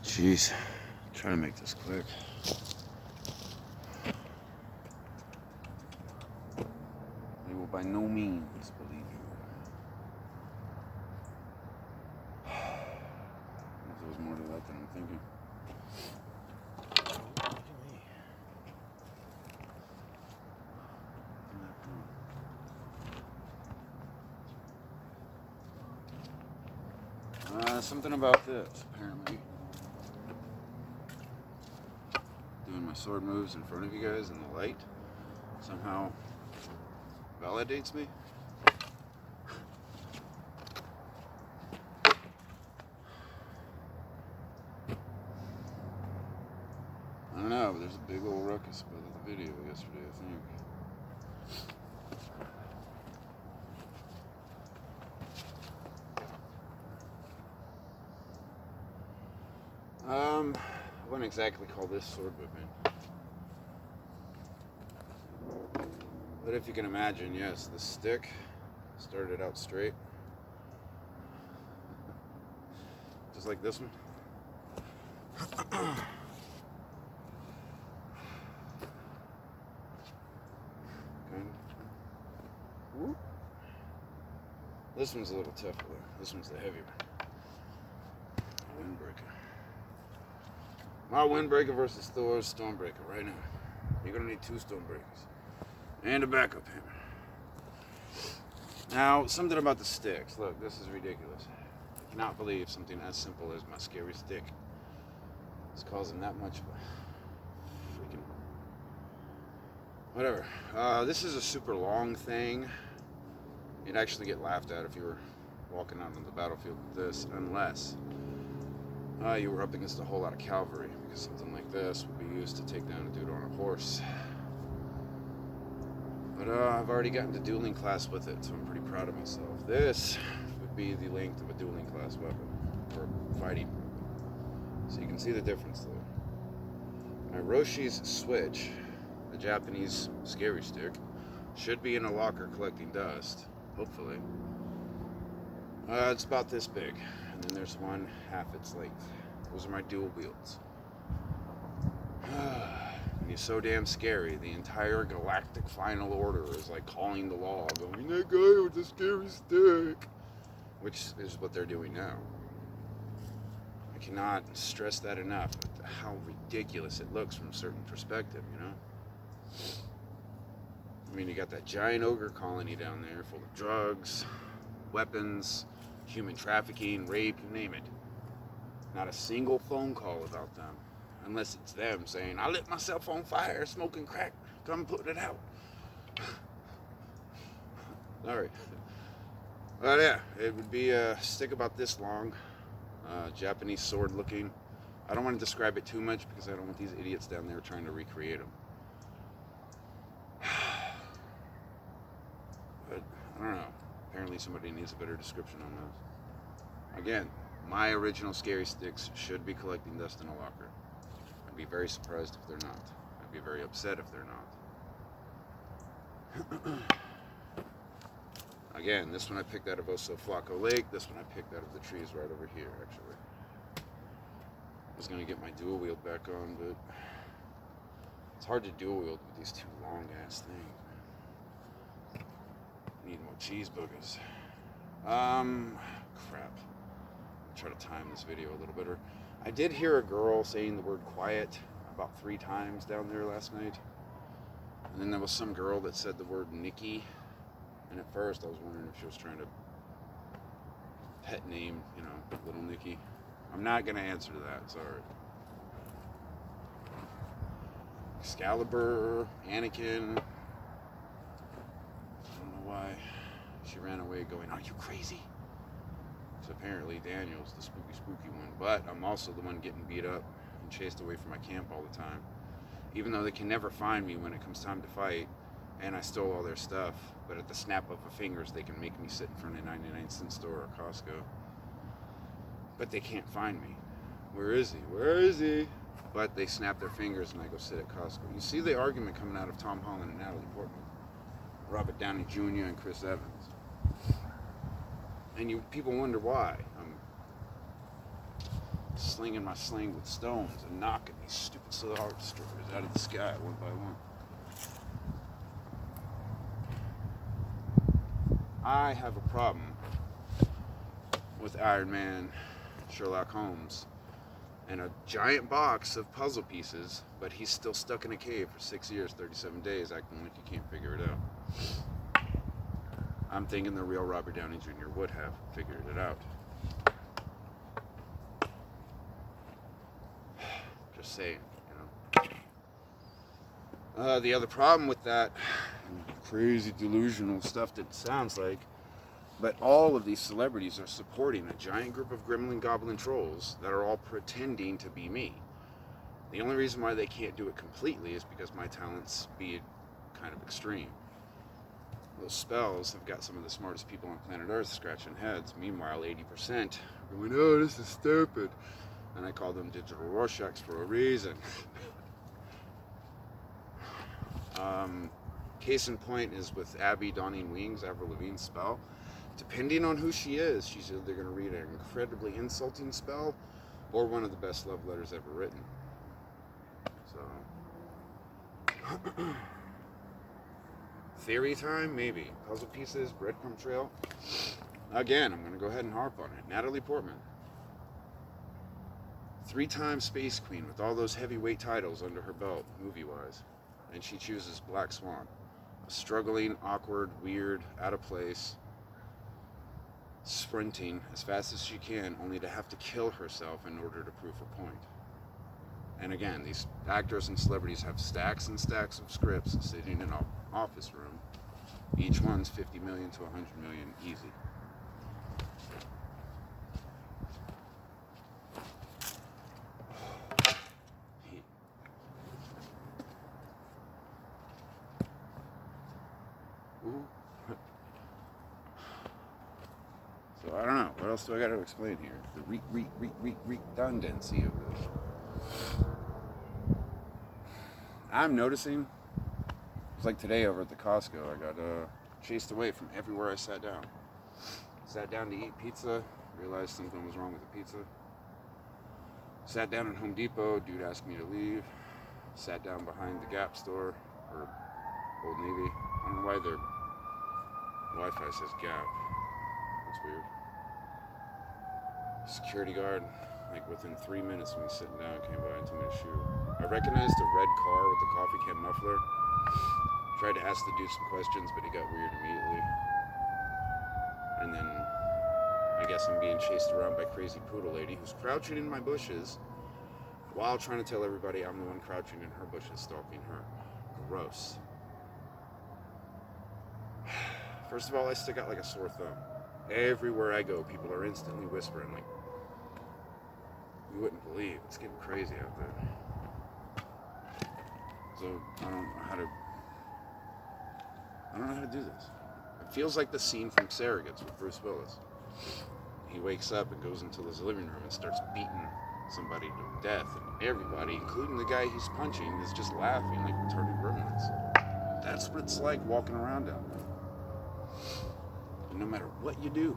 Jeez, trying to make this quick. They will by no means believe you. There was more to that than I'm thinking. Something about this, apparently. Doing my sword moves in front of you guys in the light somehow validates me. I don't know, but there's a big old ruckus about the video yesterday, I think. I wouldn't exactly call this sword whipping. But if you can imagine, yes, the stick started out straight. Just like this one. This one's a little tougher though. This one's the heavier. Windbreaker. My Windbreaker versus Thor's Stormbreaker right now. You're gonna need 2 Stormbreakers. And a backup hammer. Now, something about the sticks. Look, this is ridiculous. I cannot believe something as simple as my scary stick is causing that much freaking... Whatever. This is a super long thing. You'd actually get laughed at if you were walking out on the battlefield with this, unless you were up against a whole lot of cavalry, because something like this would be used to take down a dude on a horse. But I've already gotten to dueling class with it, so I'm pretty proud of myself. This would be the length of a dueling class weapon, or fighting weapon. So you can see the difference there. My Roshi's Switch, the Japanese scary stick, should be in a locker collecting dust, hopefully. It's about this big, and then there's one half its length. Those are my dual wields. And he's so damn scary, the entire galactic final order is like calling the law, going, that guy with the scary stick, which is what they're doing now. I cannot stress that enough, how ridiculous it looks from a certain perspective, you know? I mean, you got that giant ogre colony down there full of drugs, weapons, human trafficking, rape, you name it. Not a single phone call about them. Unless it's them saying, I lit myself on fire smoking crack, come put it out. Sorry. But yeah, it would be a stick about this long, Japanese sword looking. I don't want to describe it too much because I don't want these idiots down there trying to recreate them. But I don't know. Apparently somebody needs a better description on those. Again, my original scary sticks should be collecting dust in a locker. I'd be very surprised if they're not. I'd be very upset if they're not. Again, this one I picked out of Oso Flaco Lake. This one I picked out of the trees right over here, actually. I was going to get my dual wield back on, but it's hard to dual wield with these 2 long-ass things. Need more cheeseburgers. Crap. I'll try to time this video a little better. I did hear a girl saying the word quiet about 3 times down there last night. And then there was some girl that said the word Nikki. And at first I was wondering if she was trying to pet name, you know, little Nikki. I'm not going to answer to that, sorry. Excalibur, Anakin. I don't know why she ran away going, are you crazy? So apparently Daniel's the spooky one. But I'm also the one getting beat up and chased away from my camp all the time. Even though they can never find me when it comes time to fight, and I stole all their stuff, but at the snap of a fingers they can make me sit in front of a 99-cent store or Costco. But they can't find me. Where is he? Where is he? But they snap their fingers and I go sit at Costco. You see the argument coming out of Tom Holland and Natalie Portman, Robert Downey Jr. and Chris Evans. And people wonder why. slinging my sling with stones and knocking these stupid Star Destroyers out of the sky one by one. I have a problem with Iron Man, Sherlock Holmes, and a giant box of puzzle pieces, but he's still stuck in a cave for 6 years, 37 days, acting like he can't figure it out. I'm thinking the real Robert Downey Jr. would have figured it out. Just saying, you know. The other problem with that crazy delusional stuff that it sounds like, but all of these celebrities are supporting a giant group of gremlin goblin trolls that are all pretending to be me. The only reason why they can't do it completely is because my talents be kind of extreme. Those spells have got some of the smartest people on planet Earth scratching heads. Meanwhile, 80% are going, oh, this is stupid. And I call them digital Rorschachs for a reason. Case in point is with Abby Donning Wings, Avril Lavigne's spell. Depending on who she is, she's either going to read an incredibly insulting spell or one of the best love letters ever written. So, theory time, maybe. Puzzle pieces, breadcrumb trail. Again, I'm going to go ahead and harp on it. Natalie Portman. 3-time Space Queen with all those heavyweight titles under her belt, movie-wise. And she chooses Black Swan. A struggling, awkward, weird, out of place, sprinting as fast as she can, only to have to kill herself in order to prove her point. And again, these actors and celebrities have stacks and stacks of scripts sitting in an office room. Each one's 50 million to 100 million easy. So I don't know. What else do I got to explain here? The redundancy of this. I'm noticing, it's like today over at the Costco, I got chased away from everywhere I sat down. Sat down to eat pizza, realized something was wrong with the pizza. Sat down at Home Depot, dude asked me to leave. Sat down behind the Gap store, or Old Navy. I don't know why their Wi-Fi says Gap. That's weird. Security guard, like within 3 minutes of me sitting down, came by and told me to shoot. I recognized a red car with the coffee can muffler. Tried to ask the dude some questions, but he got weird immediately. And then I guess I'm being chased around by crazy poodle lady who's crouching in my bushes while trying to tell everybody I'm the one crouching in her bushes, stalking her. Gross. First of all, I stick out like a sore thumb. Everywhere I go, people are instantly whispering, like, you wouldn't believe, it's getting crazy out there. So I don't know how to do this. It feels like the scene from Surrogates with Bruce Willis. He wakes up and goes into his living room and starts beating somebody to death, and everybody, including the guy he's punching, is just laughing like retarded gremlins. That's what it's like walking around down there. And no matter what you do,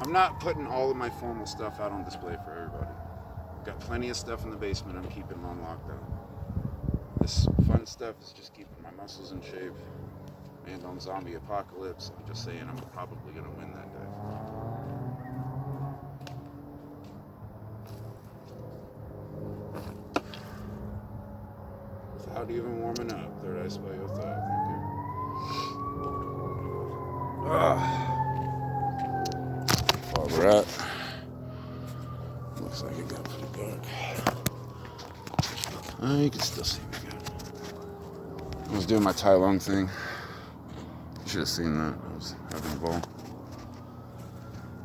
I'm not putting all of my formal stuff out on display for everybody. I've got plenty of stuff in the basement I'm keeping on lockdown. This fun stuff is just keeping my muscles in shape. And on Zombie Apocalypse, I'm just saying I'm probably going to win that day. Without even warming up, Third Eye Spell Your Thought, thank you. While we're at, looks like it got pretty dark. You can still see me good. I was doing my Tai Lung thing. You should have seen that. I was having a ball.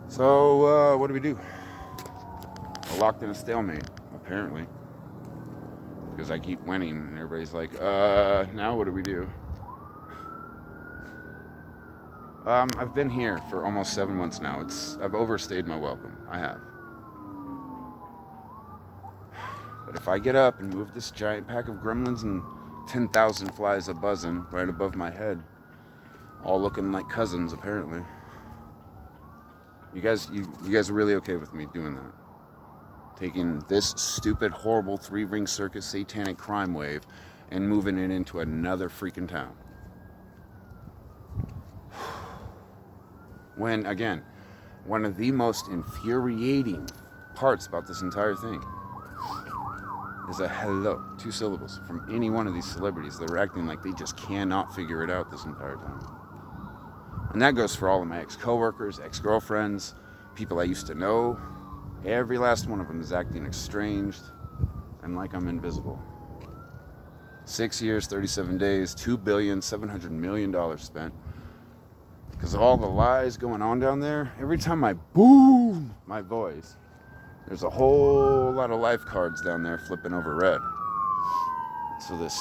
So, what do we do? We're locked in a stalemate, apparently. Because I keep winning, and everybody's like, now what do we do? I've been here for almost 7 months now. I've overstayed my welcome. I have. But if I get up and move this giant pack of gremlins and 10,000 flies a buzzing right above my head, all looking like cousins, apparently, You guys are really okay with me doing that? Taking this stupid, horrible three-ring circus satanic crime wave and moving it into another freaking town. When, again, one of the most infuriating parts about this entire thing is a hello, 2 syllables, from any one of these celebrities that are acting like they just cannot figure it out this entire time. And that goes for all of my ex-coworkers, ex-girlfriends, people I used to know. Every last one of them is acting estranged and like I'm invisible. 6 years, 37 days, $2,700,000,000 spent. Because of all the lies going on down there, every time I boom my voice, there's a whole lot of lifeguards down there flipping over red. So this,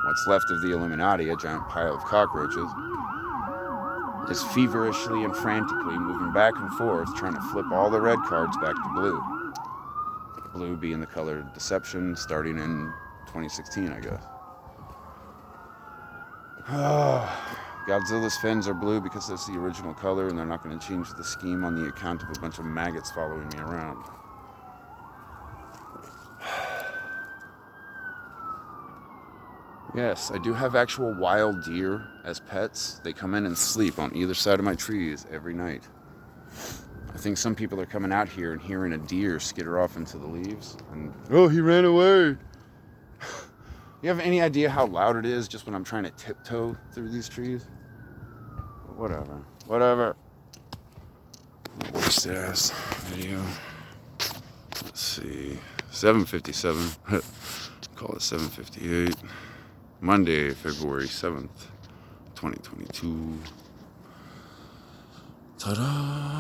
what's left of the Illuminati, a giant pile of cockroaches, is feverishly and frantically moving back and forth, trying to flip all the red cards back to blue. Blue being the color of deception, starting in 2016, I guess. Godzilla's fins are blue because that's the original color, and they're not going to change the scheme on the account of a bunch of maggots following me around. Yes, I do have actual wild deer as pets. They come in and sleep on either side of my trees every night. I think some people are coming out here and hearing a deer skitter off into the leaves, and oh, he ran away. You have any idea how loud it is just when I'm trying to tiptoe through these trees? Whatever. Worst ass video. Let's see. 7:57. Call it 7:58. Monday, February 7th, 2022. Ta-da!